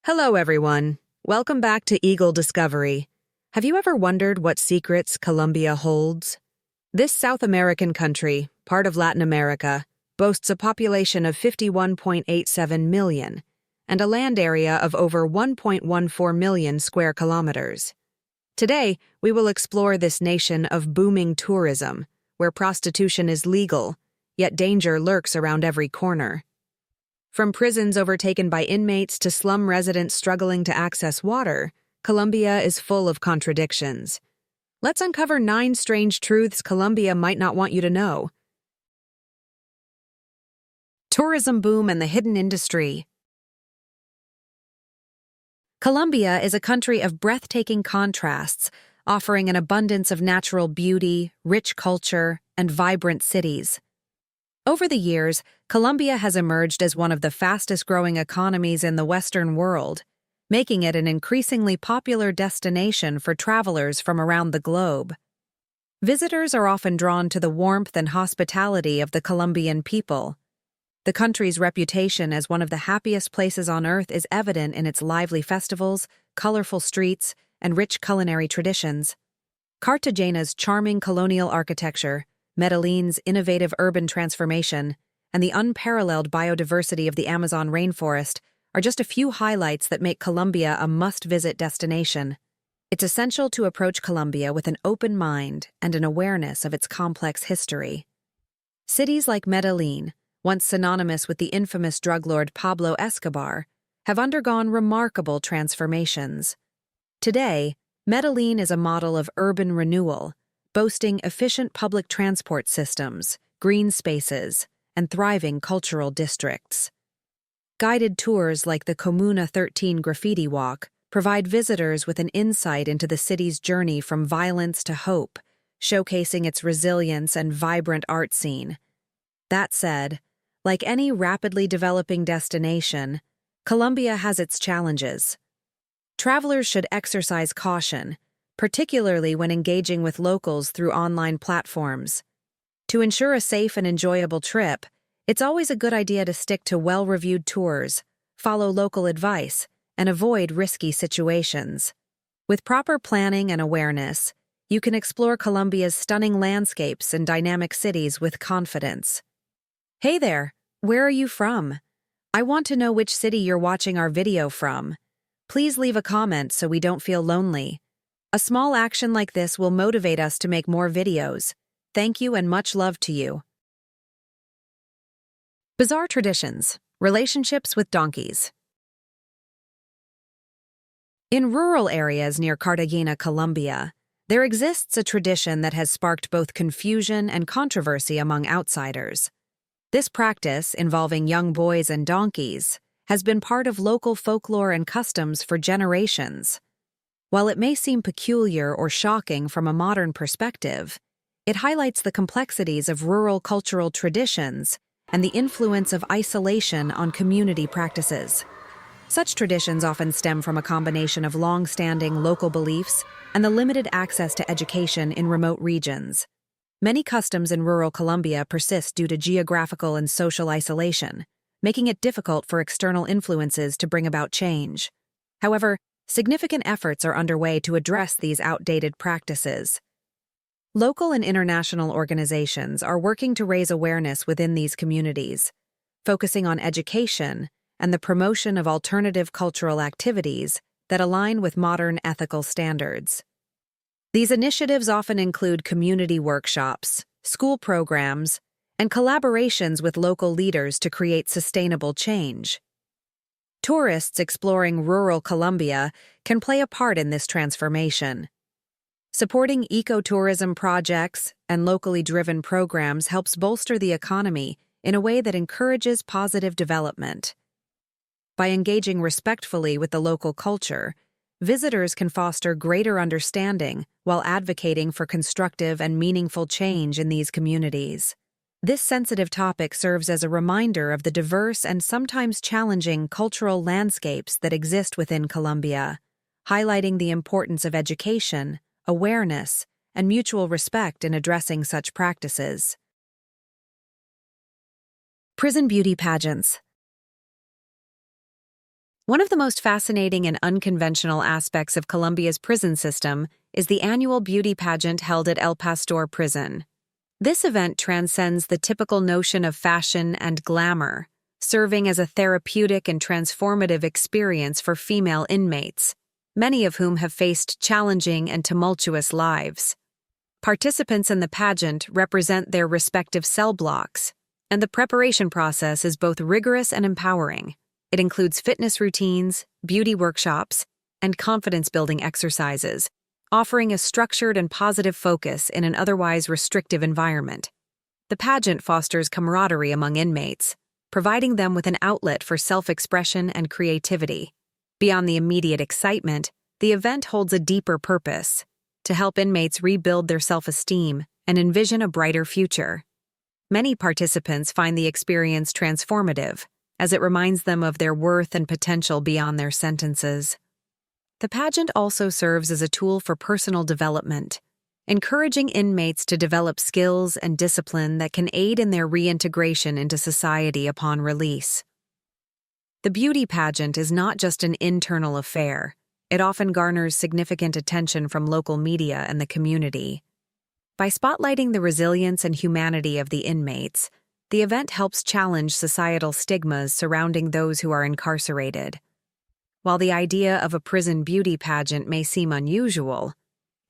Hello, everyone. Welcome back to Eagle Discovery. Have you ever wondered what secrets Colombia holds? This South American country, part of Latin America, boasts a population of 51.87 million and a land area of over 1.14 million square kilometers. Today, we will explore this nation of booming tourism, where prostitution is legal, yet danger lurks around every corner. From prisons overtaken by inmates to slum residents struggling to access water, Colombia is full of contradictions. Let's uncover 9 strange truths Colombia might not want you to know. Tourism boom and the hidden industry. Colombia is a country of breathtaking contrasts, offering an abundance of natural beauty, rich culture, and vibrant cities. Over the years, Colombia has emerged as one of the fastest-growing economies in the Western world, making it an increasingly popular destination for travelers from around the globe. Visitors are often drawn to the warmth and hospitality of the Colombian people. The country's reputation as one of the happiest places on earth is evident in its lively festivals, colorful streets, and rich culinary traditions. Cartagena's charming colonial architecture, Medellin's innovative urban transformation, and the unparalleled biodiversity of the Amazon rainforest are just a few highlights that make Colombia a must-visit destination. It's essential to approach Colombia with an open mind and an awareness of its complex history. Cities like Medellin, once synonymous with the infamous drug lord Pablo Escobar, have undergone remarkable transformations. Today, Medellin is a model of urban renewal, boasting efficient public transport systems, green spaces, and thriving cultural districts. Guided tours like the Comuna 13 graffiti walk provide visitors with an insight into the city's journey from violence to hope, showcasing its resilience and vibrant art scene. That said, like any rapidly developing destination, Colombia has its challenges. Travelers should exercise caution, particularly when engaging with locals through online platforms. To ensure a safe and enjoyable trip, it's always a good idea to stick to well-reviewed tours, follow local advice, and avoid risky situations. With proper planning and awareness, you can explore Colombia's stunning landscapes and dynamic cities with confidence. Hey there, where are you from? I want to know which city you're watching our video from. Please leave a comment so we don't feel lonely. A small action like this will motivate us to make more videos. Thank you and much love to you. Bizarre traditions, relationships with donkeys. In rural areas near Cartagena, Colombia, there exists a tradition that has sparked both confusion and controversy among outsiders. This practice, involving young boys and donkeys, has been part of local folklore and customs for generations. While it may seem peculiar or shocking from a modern perspective, it highlights the complexities of rural cultural traditions and the influence of isolation on community practices. Such traditions often stem from a combination of long-standing local beliefs and the limited access to education in remote regions. Many customs in rural Colombia persist due to geographical and social isolation, making it difficult for external influences to bring about change. However, significant efforts are underway to address these outdated practices. Local and international organizations are working to raise awareness within these communities, focusing on education and the promotion of alternative cultural activities that align with modern ethical standards. These initiatives often include community workshops, school programs, and collaborations with local leaders to create sustainable change. Tourists exploring rural Colombia can play a part in this transformation. Supporting ecotourism projects and locally driven programs helps bolster the economy in a way that encourages positive development. By engaging respectfully with the local culture, visitors can foster greater understanding while advocating for constructive and meaningful change in these communities. This sensitive topic serves as a reminder of the diverse and sometimes challenging cultural landscapes that exist within Colombia, highlighting the importance of education, awareness, and mutual respect in addressing such practices. Prison beauty pageants. One of the most fascinating and unconventional aspects of Colombia's prison system is the annual beauty pageant held at El Pastor prison. This event transcends the typical notion of fashion and glamour, serving as a therapeutic and transformative experience for female inmates, many of whom have faced challenging and tumultuous lives. Participants in the pageant represent their respective cell blocks, and the preparation process is both rigorous and empowering. It includes fitness routines, beauty workshops, and confidence-building exercises, offering a structured and positive focus in an otherwise restrictive environment. The pageant fosters camaraderie among inmates, providing them with an outlet for self-expression and creativity. Beyond the immediate excitement, the event holds a deeper purpose: to help inmates rebuild their self-esteem and envision a brighter future. Many participants find the experience transformative, as it reminds them of their worth and potential beyond their sentences. The pageant also serves as a tool for personal development, encouraging inmates to develop skills and discipline that can aid in their reintegration into society upon release. The beauty pageant is not just an internal affair. It often garners significant attention from local media and the community. By spotlighting the resilience and humanity of the inmates, the event helps challenge societal stigmas surrounding those who are incarcerated. While the idea of a prison beauty pageant may seem unusual,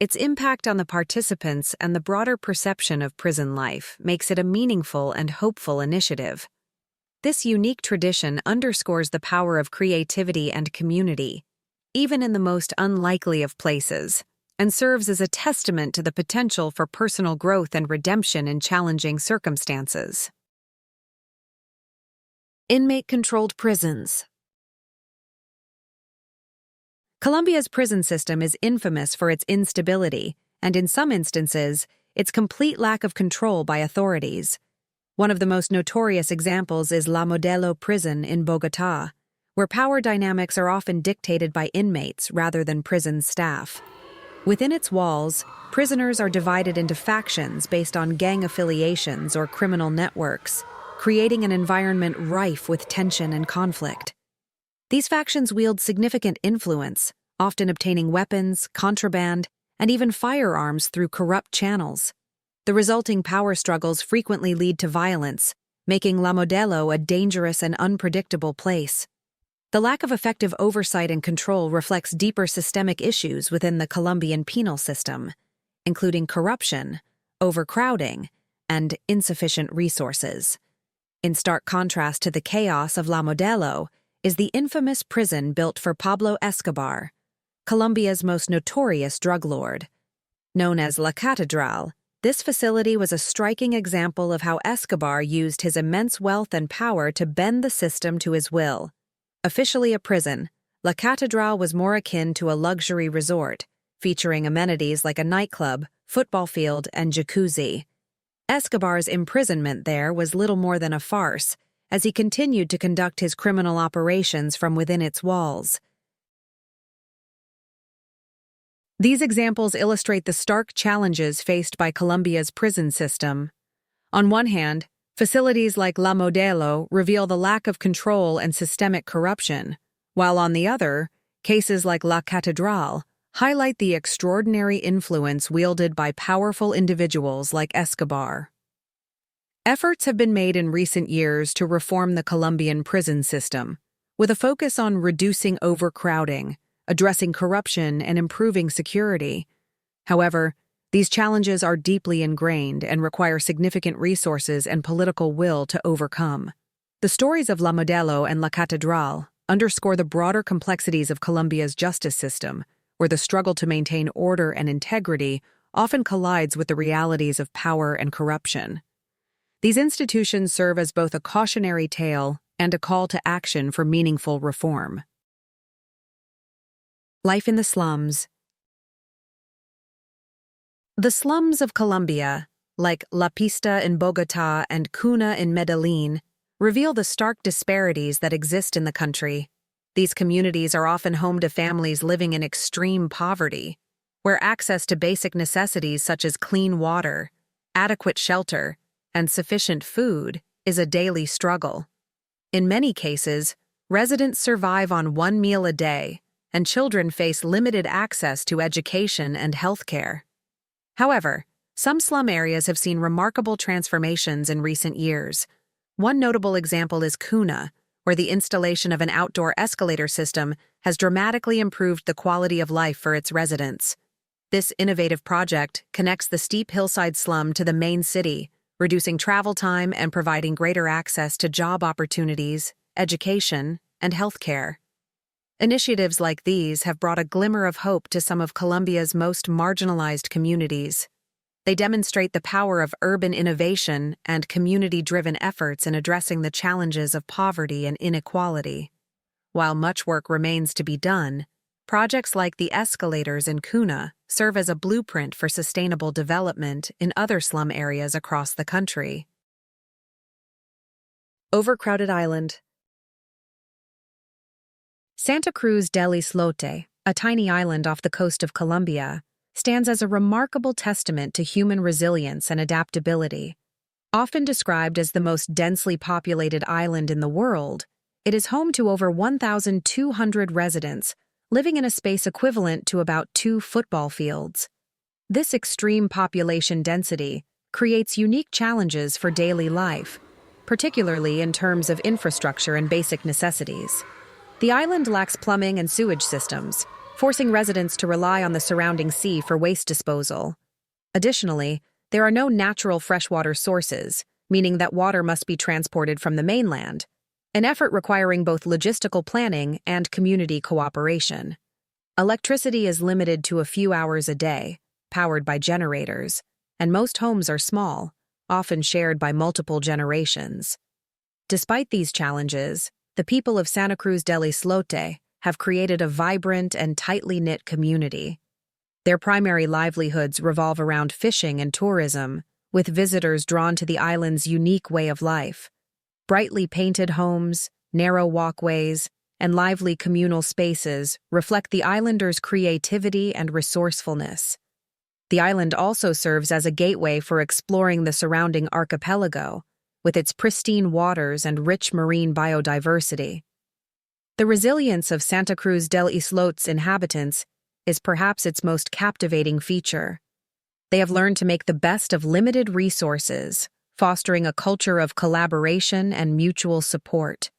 its impact on the participants and the broader perception of prison life makes it a meaningful and hopeful initiative. This unique tradition underscores the power of creativity and community, even in the most unlikely of places, and serves as a testament to the potential for personal growth and redemption in challenging circumstances. Inmate-controlled prisons. Colombia's prison system is infamous for its instability and, in some instances, its complete lack of control by authorities. One of the most notorious examples is La Modelo prison in Bogotá, where power dynamics are often dictated by inmates rather than prison staff. Within its walls, prisoners are divided into factions based on gang affiliations or criminal networks, creating an environment rife with tension and conflict. These factions wield significant influence, often obtaining weapons, contraband, and even firearms through corrupt channels. The resulting power struggles frequently lead to violence, making La Modelo a dangerous and unpredictable place. The lack of effective oversight and control reflects deeper systemic issues within the Colombian penal system, including corruption, overcrowding, and insufficient resources. In stark contrast to the chaos of La Modelo is the infamous prison built for Pablo Escobar, Colombia's most notorious drug lord. Known as La Catedral, this facility was a striking example of how Escobar used his immense wealth and power to bend the system to his will. Officially a prison, La Catedral was more akin to a luxury resort, featuring amenities like a nightclub, football field, and jacuzzi. Escobar's imprisonment there was little more than a farce, as he continued to conduct his criminal operations from within its walls. These examples illustrate the stark challenges faced by Colombia's prison system. On one hand, facilities like La Modelo reveal the lack of control and systemic corruption, while on the other, cases like La Catedral highlight the extraordinary influence wielded by powerful individuals like Escobar. Efforts have been made in recent years to reform the Colombian prison system, with a focus on reducing overcrowding, addressing corruption, and improving security. However, these challenges are deeply ingrained and require significant resources and political will to overcome. The stories of La Modelo and La Catedral underscore the broader complexities of Colombia's justice system, where the struggle to maintain order and integrity often collides with the realities of power and corruption. These institutions serve as both a cautionary tale and a call to action for meaningful reform. Life in the slums. The slums of Colombia, like La Pista in Bogotá and Cuna in Medellín, reveal the stark disparities that exist in the country. These communities are often home to families living in extreme poverty, where access to basic necessities such as clean water, adequate shelter, and sufficient food is a daily struggle. In many cases, residents survive on one meal a day, and children face limited access to education and healthcare. However, some slum areas have seen remarkable transformations in recent years. One notable example is Kuna, where the installation of an outdoor escalator system has dramatically improved the quality of life for its residents. This innovative project connects the steep hillside slum to the main city, reducing travel time and providing greater access to job opportunities, education, and healthcare. Initiatives like these have brought a glimmer of hope to some of Colombia's most marginalized communities. They demonstrate the power of urban innovation and community-driven efforts in addressing the challenges of poverty and inequality. While much work remains to be done, projects like the escalators in Cuna serve as a blueprint for sustainable development in other slum areas across the country. Overcrowded Island. Santa Cruz del Islote, a tiny island off the coast of Colombia, stands as a remarkable testament to human resilience and adaptability. Often described as the most densely populated island in the world, it is home to over 1,200 residents, living in a space equivalent to about 2 football fields. This extreme population density creates unique challenges for daily life, particularly in terms of infrastructure and basic necessities. The island lacks plumbing and sewage systems, forcing residents to rely on the surrounding sea for waste disposal. Additionally, there are no natural freshwater sources, meaning that water must be transported from the mainland, an effort requiring both logistical planning and community cooperation. Electricity is limited to a few hours a day, powered by generators, and most homes are small, often shared by multiple generations. Despite these challenges, the people of Santa Cruz del Islote have created a vibrant and tightly knit community. Their primary livelihoods revolve around fishing and tourism, with visitors drawn to the island's unique way of life. Brightly painted homes, narrow walkways, and lively communal spaces reflect the islanders' creativity and resourcefulness. The island also serves as a gateway for exploring the surrounding archipelago, with its pristine waters and rich marine biodiversity. The resilience of Santa Cruz del Islote's inhabitants is perhaps its most captivating feature. They have learned to make the best of limited resources, fostering a culture of collaboration and mutual support.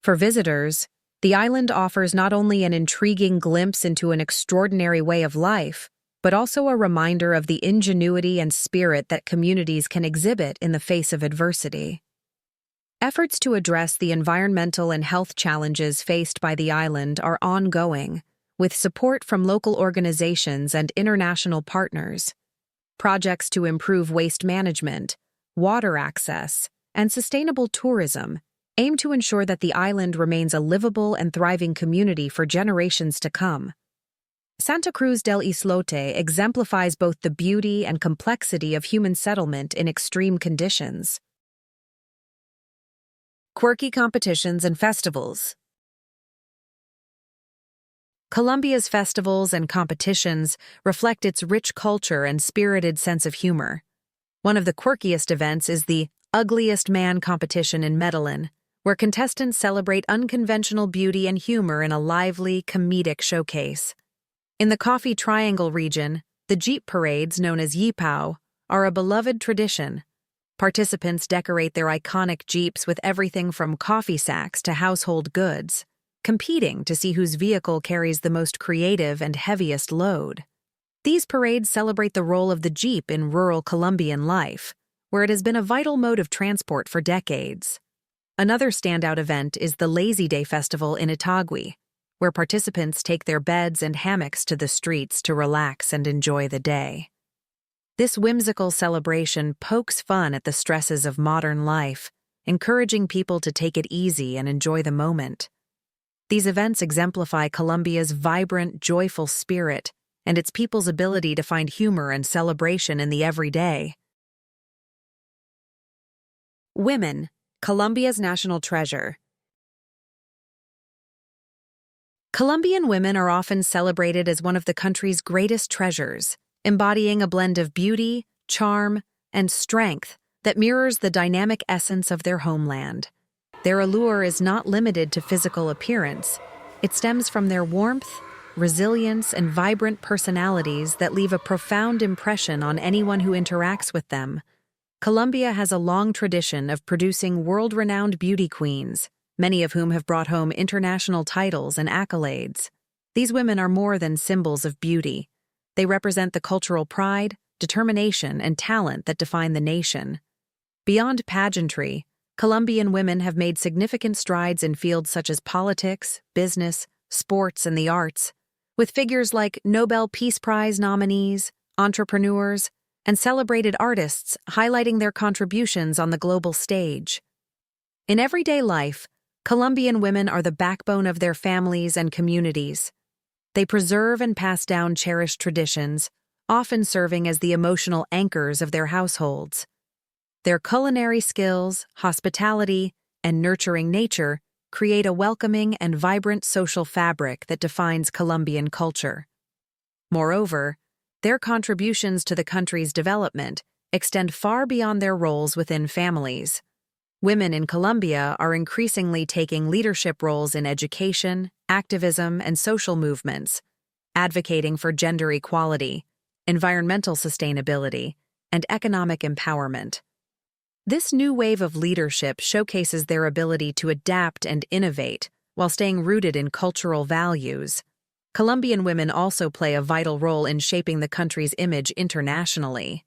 For visitors, the island offers not only an intriguing glimpse into an extraordinary way of life, but also a reminder of the ingenuity and spirit that communities can exhibit in the face of adversity. Efforts to address the environmental and health challenges faced by the island are ongoing, with support from local organizations and international partners. Projects to improve waste management, water access, and sustainable tourism aim to ensure that the island remains a livable and thriving community for generations to come. Santa Cruz del Islote exemplifies both the beauty and complexity of human settlement in extreme conditions. Quirky competitions and festivals. Colombia's festivals and competitions reflect its rich culture and spirited sense of humor. One of the quirkiest events is the Ugliest Man competition in Medellin, where contestants celebrate unconventional beauty and humor in a lively, comedic showcase. In the Coffee Triangle region, the Jeep parades, known as Yipao, are a beloved tradition. Participants decorate their iconic Jeeps with everything from coffee sacks to household goods, competing to see whose vehicle carries the most creative and heaviest load. These parades celebrate the role of the Jeep in rural Colombian life, where it has been a vital mode of transport for decades. Another standout event is the Lazy Day Festival in Itagüí, where participants take their beds and hammocks to the streets to relax and enjoy the day. This whimsical celebration pokes fun at the stresses of modern life, encouraging people to take it easy and enjoy the moment. These events exemplify Colombia's vibrant, joyful spirit and its people's ability to find humor and celebration in the everyday. Women, Colombia's national treasure. Colombian women are often celebrated as one of the country's greatest treasures, embodying a blend of beauty, charm, and strength that mirrors the dynamic essence of their homeland. Their allure is not limited to physical appearance. It stems from their warmth, resilience, and vibrant personalities that leave a profound impression on anyone who interacts with them. Colombia has a long tradition of producing world-renowned beauty queens, many of whom have brought home international titles and accolades. These women are more than symbols of beauty. They represent the cultural pride, determination, and talent that define the nation. Beyond pageantry, Colombian women have made significant strides in fields such as politics, business, sports, and the arts, with figures like Nobel Peace Prize nominees, entrepreneurs, and celebrated artists highlighting their contributions on the global stage. In everyday life, Colombian women are the backbone of their families and communities. They preserve and pass down cherished traditions, often serving as the emotional anchors of their households. Their culinary skills, hospitality, and nurturing nature create a welcoming and vibrant social fabric that defines Colombian culture. Moreover, their contributions to the country's development extend far beyond their roles within families. Women in Colombia are increasingly taking leadership roles in education, activism, and social movements, advocating for gender equality, environmental sustainability, and economic empowerment. This new wave of leadership showcases their ability to adapt and innovate while staying rooted in cultural values. Colombian women also play a vital role in shaping the country's image internationally.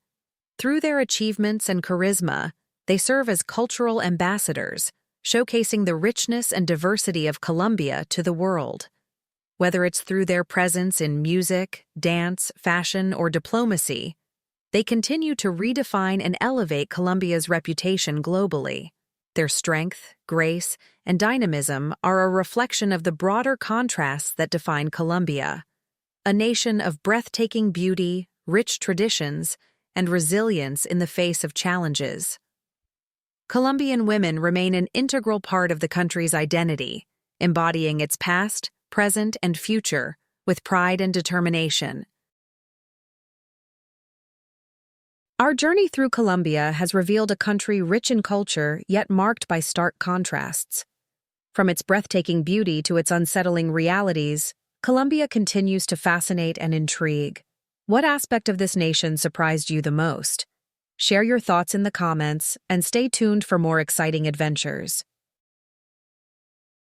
Through their achievements and charisma, they serve as cultural ambassadors, showcasing the richness and diversity of Colombia to the world. Whether it's through their presence in music, dance, fashion, or diplomacy, they continue to redefine and elevate Colombia's reputation globally. Their strength, grace, and dynamism are a reflection of the broader contrasts that define Colombia, a nation of breathtaking beauty, rich traditions, and resilience in the face of challenges. Colombian women remain an integral part of the country's identity, embodying its past, present, and future with pride and determination. Our journey through Colombia has revealed a country rich in culture yet marked by stark contrasts. From its breathtaking beauty to its unsettling realities, Colombia continues to fascinate and intrigue. What aspect of this nation surprised you the most? Share your thoughts in the comments and stay tuned for more exciting adventures.